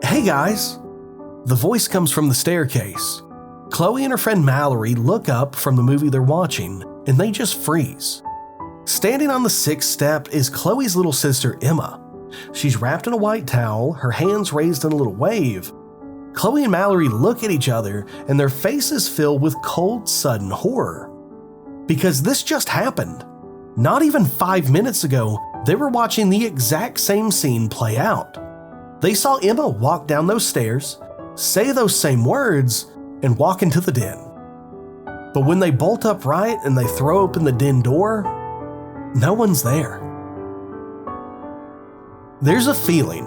"Hey guys." The voice comes from the staircase. Chloe and her friend Mallory look up from the movie they're watching, and they just freeze. Standing on the 6th step is Chloe's little sister Emma. She's wrapped in a white towel, her hands raised in a little wave. Chloe and Mallory look at each other, and their faces fill with cold, sudden horror. Because this just happened. Not even 5 minutes ago, they were watching the exact same scene play out. They saw Emma walk down those stairs, say those same words, and walk into the den. But when they bolt upright and they throw open the den door, no one's there. There's a feeling,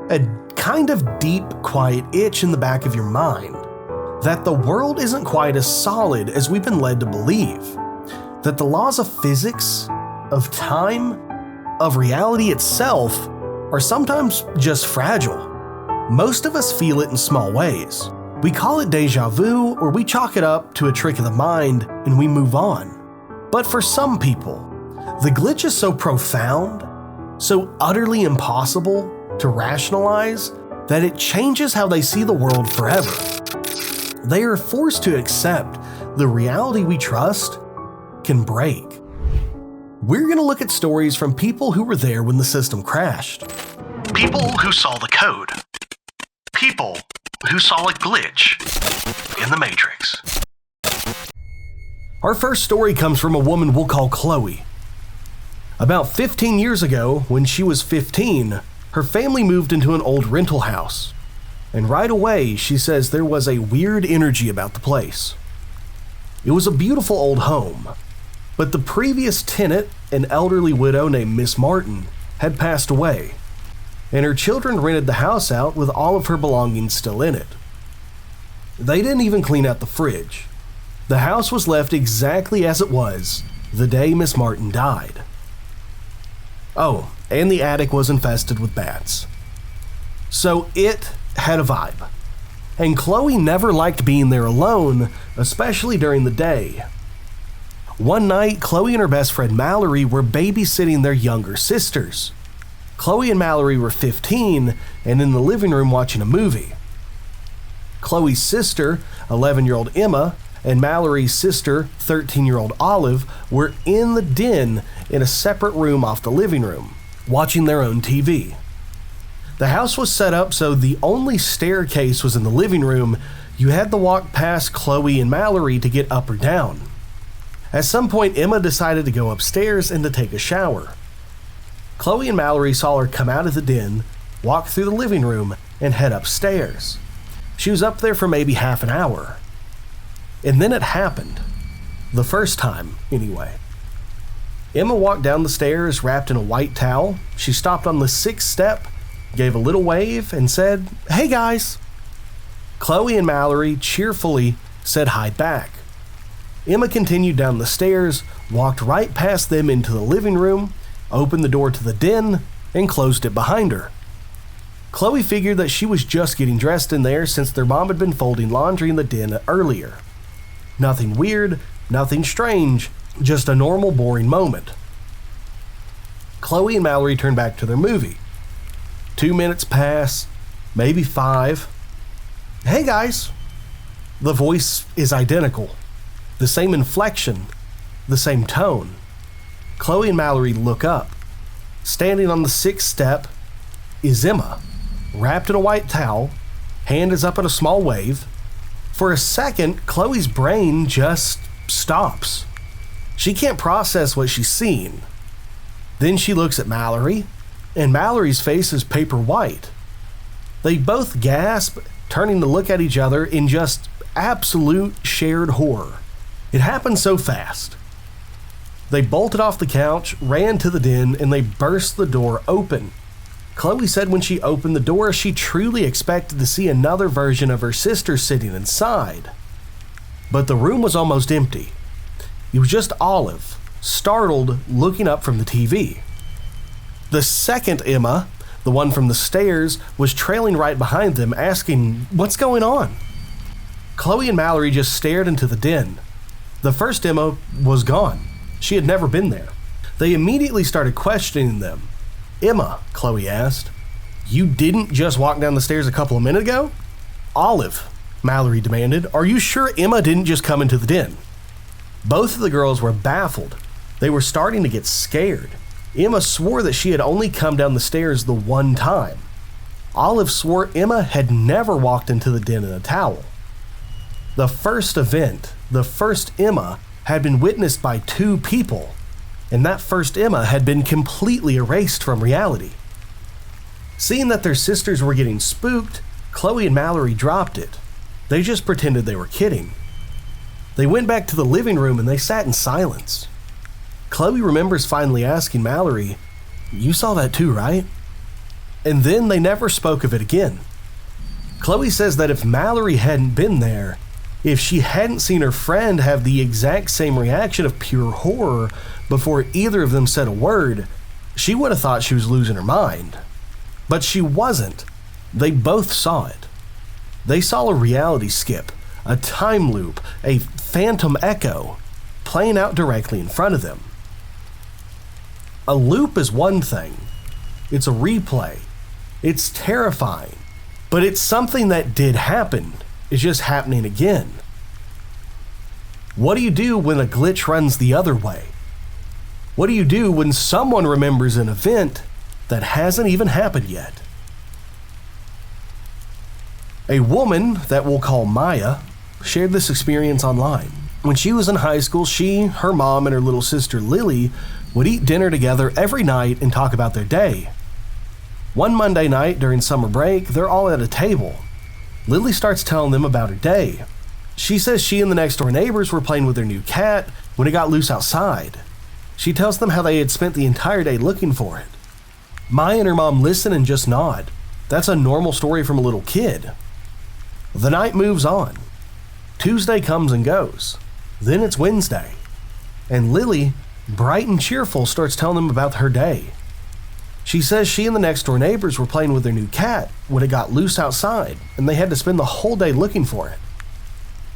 a kind of deep, quiet itch in the back of your mind, that the world isn't quite as solid as we've been led to believe, that the laws of physics, of time, of reality itself are sometimes just fragile. Most of us feel it in small ways. We call it deja vu, or we chalk it up to a trick of the mind and we move on. But for some people, the glitch is so profound, so utterly impossible to rationalize, that it changes how they see the world forever. They are forced to accept the reality we trust can break. We're going to look at stories from people who were there when the system crashed. People who saw the code. People who saw a glitch in the Matrix. Our first story comes from a woman we'll call Chloe. About 15 years ago, when she was 15, her family moved into an old rental house. And right away, she says there was a weird energy about the place. It was a beautiful old home, but the previous tenant, an elderly widow named Miss Martin, had passed away, and her children rented the house out with all of her belongings still in it. They didn't even clean out the fridge. The house was left exactly as it was the day Miss Martin died. Oh, and the attic was infested with bats. So it had a vibe. And Chloe never liked being there alone, especially during the day. One night, Chloe and her best friend Mallory were babysitting their younger sisters. Chloe and Mallory were 15 and in the living room watching a movie. Chloe's sister, 11-year-old Emma, and Mallory's sister, 13-year-old Olive, were in the den in a separate room off the living room, watching their own TV. The house was set up so the only staircase was in the living room. You had to walk past Chloe and Mallory to get up or down. At some point, Emma decided to go upstairs and to take a shower. Chloe and Mallory saw her come out of the den, walk through the living room, and head upstairs. She was up there for maybe half an hour. And then it happened. The first time, anyway. Emma walked down the stairs wrapped in a white towel. She stopped on the 6th step, gave a little wave, and said, "Hey guys." Chloe and Mallory cheerfully said hi back. Emma continued down the stairs, walked right past them into the living room, opened the door to the den, and closed it behind her. Chloe figured that she was just getting dressed in there since their mom had been folding laundry in the den earlier. Nothing weird, nothing strange, just a normal, boring moment. Chloe and Mallory turned back to their movie. 2 minutes pass, maybe 5. "Hey guys." The voice is identical. The same inflection, the same tone. Chloe and Mallory look up. Standing on the 6th step is Emma, wrapped in a white towel, hand is up in a small wave. For a second, Chloe's brain just stops. She can't process what she's seen. Then she looks at Mallory, and Mallory's face is paper white. They both gasp, turning to look at each other in just absolute shared horror. It happened so fast. They bolted off the couch, ran to the den, and they burst the door open. Chloe said when she opened the door, she truly expected to see another version of her sister sitting inside. But the room was almost empty. It was just Olive, startled, looking up from the TV. The second Emma, the one from the stairs, was trailing right behind them, asking, "What's going on?" Chloe and Mallory just stared into the den. The first Emma was gone. She had never been there. They immediately started questioning them. "Emma," Chloe asked, You didn't just walk down the stairs a couple of minutes ago? Olive, Mallory demanded, are you sure Emma didn't just come into the den? Both of the girls were baffled. They were starting to get scared. Emma swore that she had only come down the stairs the one time. Olive swore Emma had never walked into the den in a towel. The first event, the first Emma, had been witnessed by 2 people, and that first Emma had been completely erased from reality. Seeing that their sisters were getting spooked, Chloe and Mallory dropped it. They just pretended they were kidding. They went back to the living room and they sat in silence. Chloe remembers finally asking Mallory, "You saw that too, right?" And then they never spoke of it again. Chloe says that if Mallory hadn't been there, if she hadn't seen her friend have the exact same reaction of pure horror before either of them said a word, she would have thought she was losing her mind. But she wasn't. They both saw it. They saw a reality skip, a time loop, a phantom echo, playing out directly in front of them. A loop is one thing. It's a replay. It's terrifying. But it's something that did happen. It's just happening again. What do you do when a glitch runs the other way? What do you do when someone remembers an event that hasn't even happened yet? A woman that we'll call Maya shared this experience online. When she was in high school, she, her mom, and her little sister Lily would eat dinner together every night and talk about their day. One Monday night during summer break, they're all at a table. Lily starts telling them about her day. She says she and the next door neighbors were playing with their new cat when it got loose outside. She tells them how they had spent the entire day looking for it. Maya and her mom listen and just nod. That's a normal story from a little kid. The night moves on. Tuesday comes and goes. Then it's Wednesday. And Lily, bright and cheerful, starts telling them about her day. She says she and the next door neighbors were playing with their new cat when it got loose outside, and they had to spend the whole day looking for it.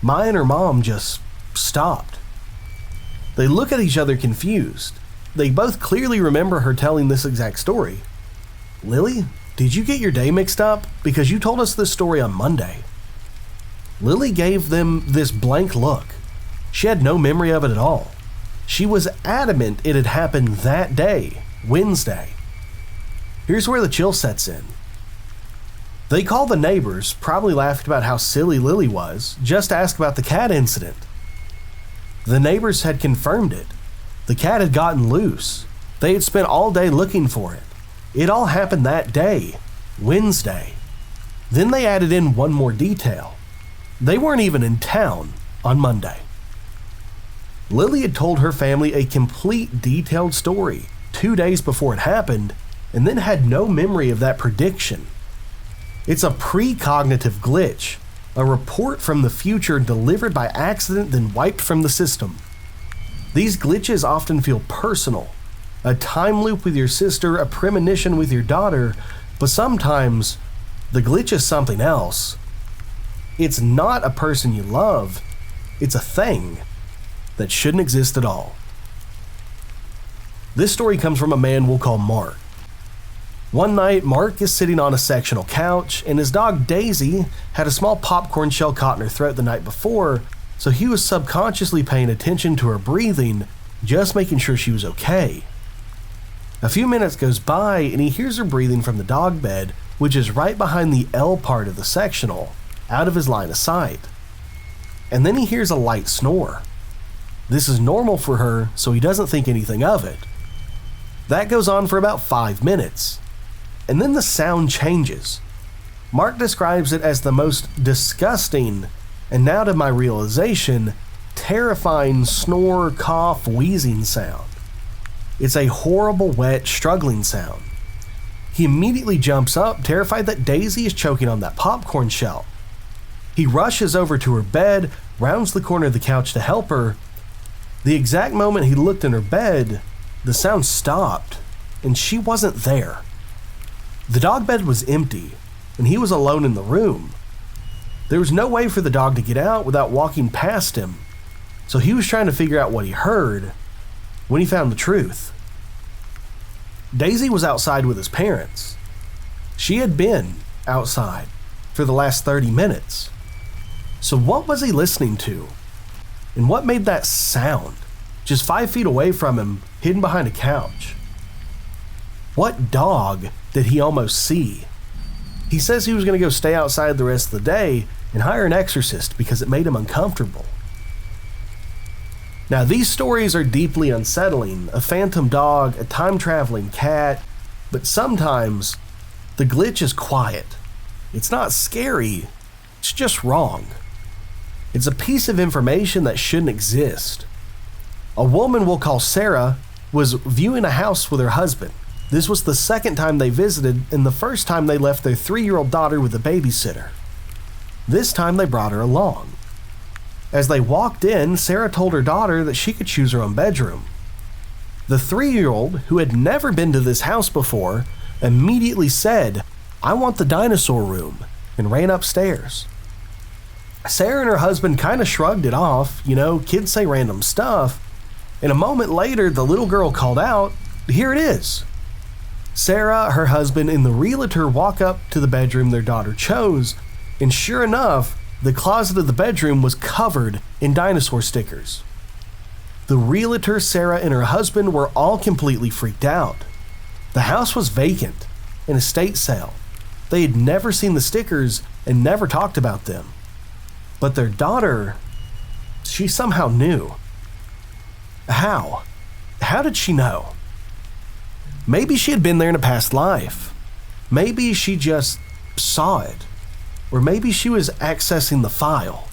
Maya and her mom just stopped. They look at each other confused. They both clearly remember her telling this exact story. "Lily, did you get your day mixed up? Because you told us this story on Monday." Lily gave them this blank look. She had no memory of it at all. She was adamant it had happened that day, Wednesday. Here's where the chill sets in. They called the neighbors, probably laughed about how silly Lily was, just to ask about the cat incident. The neighbors had confirmed it. The cat had gotten loose. They had spent all day looking for it. It all happened that day, Wednesday. Then they added in one more detail. They weren't even in town on Monday. Lily had told her family a complete detailed story 2 days before it happened, and then had no memory of that prediction. It's a precognitive glitch, a report from the future delivered by accident then wiped from the system. These glitches often feel personal, a time loop with your sister, a premonition with your daughter, but sometimes the glitch is something else. It's not a person you love, it's a thing that shouldn't exist at all. This story comes from a man we'll call Mark. One night, Mark is sitting on a sectional couch, and his dog Daisy had a small popcorn shell caught in her throat the night before, so he was subconsciously paying attention to her breathing, just making sure she was okay. A few minutes goes by, and he hears her breathing from the dog bed, which is right behind the L part of the sectional, out of his line of sight. And then he hears a light snore. This is normal for her, so he doesn't think anything of it. That goes on for about 5 minutes. And then the sound changes. Mark describes it as the most disgusting, and now to my realization, terrifying snore, cough, wheezing sound. It's a horrible, wet, struggling sound. He immediately jumps up, terrified that Daisy is choking on that popcorn shell. He rushes over to her bed, rounds the corner of the couch to help her. The exact moment he looked in her bed, the sound stopped, and she wasn't there. The dog bed was empty, and he was alone in the room. There was no way for the dog to get out without walking past him, so he was trying to figure out what he heard when he found the truth. Daisy was outside with his parents. She had been outside for the last 30 minutes. So what was he listening to? And what made that sound? Just 5 feet away from him, hidden behind a couch. What dog did he almost see? He says he was going to go stay outside the rest of the day and hire an exorcist because it made him uncomfortable. Now, these stories are deeply unsettling. A phantom dog, a time-traveling cat, but sometimes the glitch is quiet. It's not scary, it's just wrong. It's a piece of information that shouldn't exist. A woman we'll call Sarah was viewing a house with her husband. This was the second time they visited, and the first time they left their 3-year-old daughter with a babysitter. This time they brought her along. As they walked in, Sarah told her daughter that she could choose her own bedroom. The 3-year-old, who had never been to this house before, immediately said, "I want the dinosaur room," and ran upstairs. Sarah and her husband kind of shrugged it off, kids say random stuff, and a moment later the little girl called out, "Here it is." Sarah, her husband, and the realtor walk up to the bedroom their daughter chose, and sure enough, the closet of the bedroom was covered in dinosaur stickers. The realtor, Sarah, and her husband were all completely freaked out. The house was vacant, an estate sale. They had never seen the stickers and never talked about them. But their daughter, she somehow knew. How? How did she know? Maybe she had been there in a past life. Maybe she just saw it. Or maybe she was accessing the file.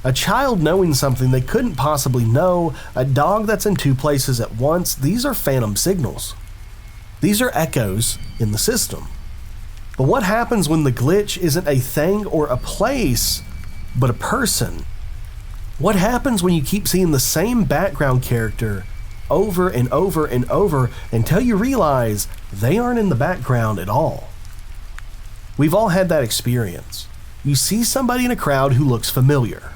A child knowing something they couldn't possibly know, a dog that's in 2 places at once, these are phantom signals. These are echoes in the system. But what happens when the glitch isn't a thing or a place, but a person? What happens when you keep seeing the same background character over and over and over until you realize they aren't in the background at all? We've all had that experience. You see somebody in a crowd who looks familiar.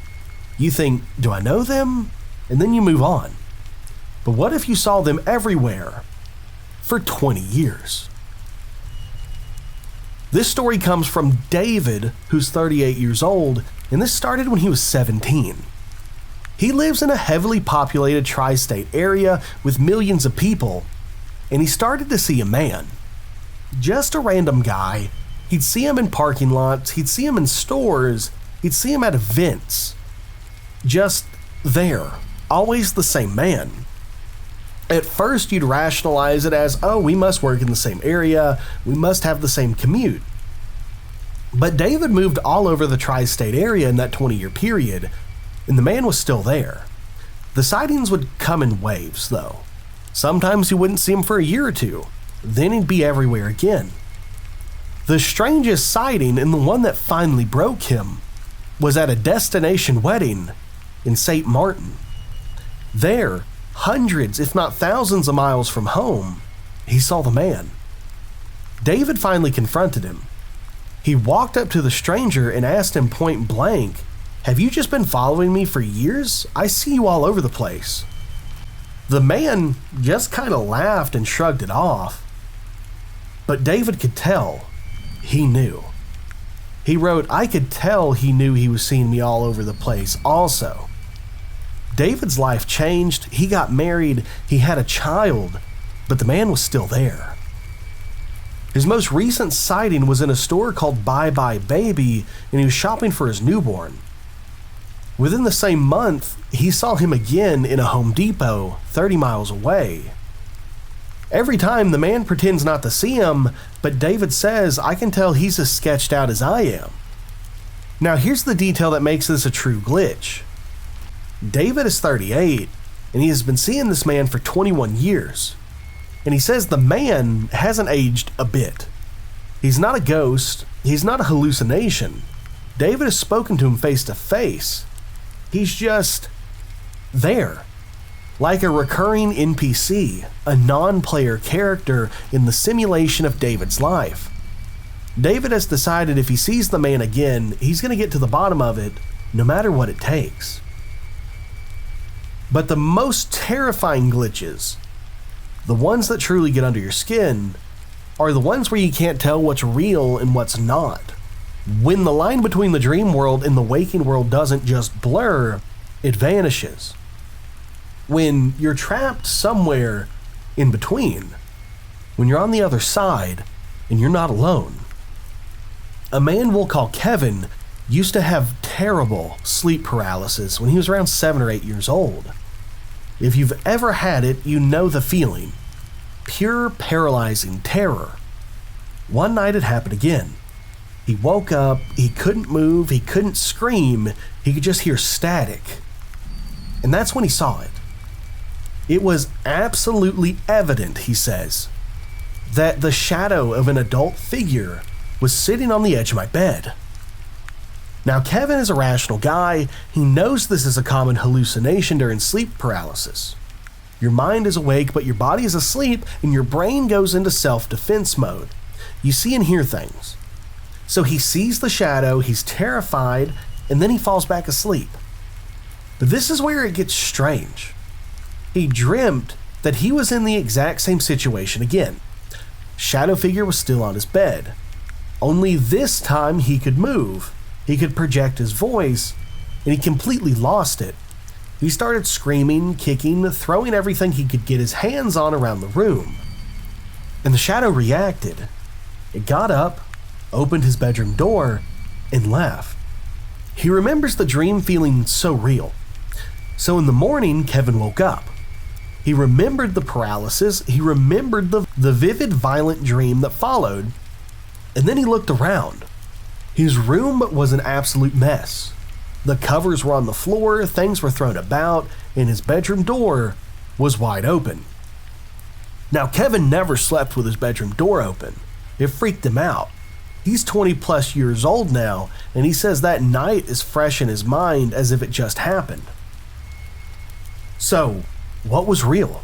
You think, do I know them? And then you move on. But what if you saw them everywhere for 20 years? This story comes from David, who's 38 years old, and this started when he was 17. He lives in a heavily populated tri-state area with millions of people, and he started to see a man. Just a random guy. He'd see him in parking lots, he'd see him in stores, he'd see him at events. Just there. Always the same man. At first you'd rationalize it as, oh, we must work in the same area, we must have the same commute. But David moved all over the tri-state area in that 20-year period, and the man was still there. The sightings would come in waves, though. Sometimes you wouldn't see him for a year or two, then he'd be everywhere again. The strangest sighting, and the one that finally broke him, was at a destination wedding in St. Martin. There, hundreds, if not thousands of miles from home, he saw the man. David finally confronted him. He walked up to the stranger and asked him point blank, "Have you just been following me for years? I see you all over the place." The man just kind of laughed and shrugged it off. But David could tell he knew. He wrote, "I could tell he knew he was seeing me all over the place also." David's life changed, he got married, he had a child, but the man was still there. His most recent sighting was in a store called Bye Bye Baby, and he was shopping for his newborn. Within the same month, he saw him again in a Home Depot 30 miles away. Every time the man pretends not to see him, but David says, "I can tell he's as sketched out as I am." Now here's the detail that makes this a true glitch. David is 38, and he has been seeing this man for 21 years. And he says the man hasn't aged a bit. He's not a ghost, he's not a hallucination. David has spoken to him face to face. He's just there. Like a recurring NPC, a non-player character in the simulation of David's life. David has decided if he sees the man again, he's going to get to the bottom of it, no matter what it takes. But the most terrifying glitches, the ones that truly get under your skin, are the ones where you can't tell what's real and what's not. When the line between the dream world and the waking world doesn't just blur, it vanishes. When you're trapped somewhere in between, when you're on the other side and you're not alone. A man we'll call Kevin used to have terrible sleep paralysis when he was around 7 or 8 years old. If you've ever had it, you know the feeling. Pure paralyzing terror. One night it happened again. He woke up, he couldn't move, he couldn't scream, he could just hear static. And that's when he saw it. It was absolutely evident, he says, that the shadow of an adult figure was sitting on the edge of my bed. Now, Kevin is a rational guy. He knows this is a common hallucination during sleep paralysis. Your mind is awake, but your body is asleep, and your brain goes into self-defense mode. You see and hear things. So he sees the shadow, he's terrified, and then he falls back asleep. But this is where it gets strange. He dreamt that he was in the exact same situation again. Shadow figure was still on his bed. Only this time he could move. He could project his voice, and he completely lost it. He started screaming, kicking, throwing everything he could get his hands on around the room. And the shadow reacted. It got up, opened his bedroom door, and left. He remembers the dream feeling so real. So in the morning, Kevin woke up. He remembered the paralysis, he remembered the vivid, violent dream that followed, and then he looked around. His room was an absolute mess. The covers were on the floor, things were thrown about, and his bedroom door was wide open. Now, Kevin never slept with his bedroom door open. It freaked him out. He's 20 plus years old now, and he says that night is fresh in his mind as if it just happened. So, what was real?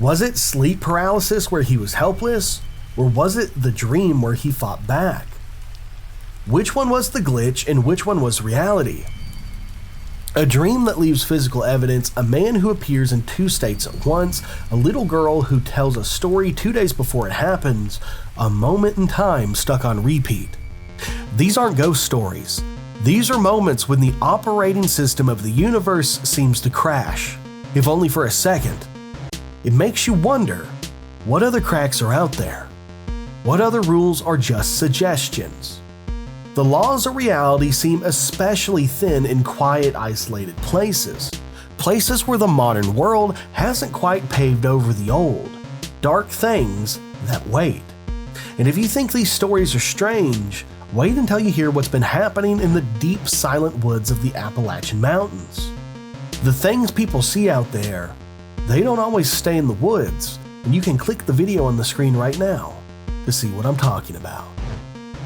Was it sleep paralysis where he was helpless, or was it the dream where he fought back? Which one was the glitch and which one was reality? A dream that leaves physical evidence, a man who appears in 2 states at once, a little girl who tells a story 2 days before it happens, a moment in time stuck on repeat. These aren't ghost stories. These are moments when the operating system of the universe seems to crash, if only for a second. It makes you wonder, what other cracks are out there? What other rules are just suggestions? The laws of reality seem especially thin in quiet, isolated places. Places where the modern world hasn't quite paved over the old. Dark things that wait. And if you think these stories are strange, wait until you hear what's been happening in the deep, silent woods of the Appalachian Mountains. The things people see out there, they don't always stay in the woods, and you can click the video on the screen right now to see what I'm talking about.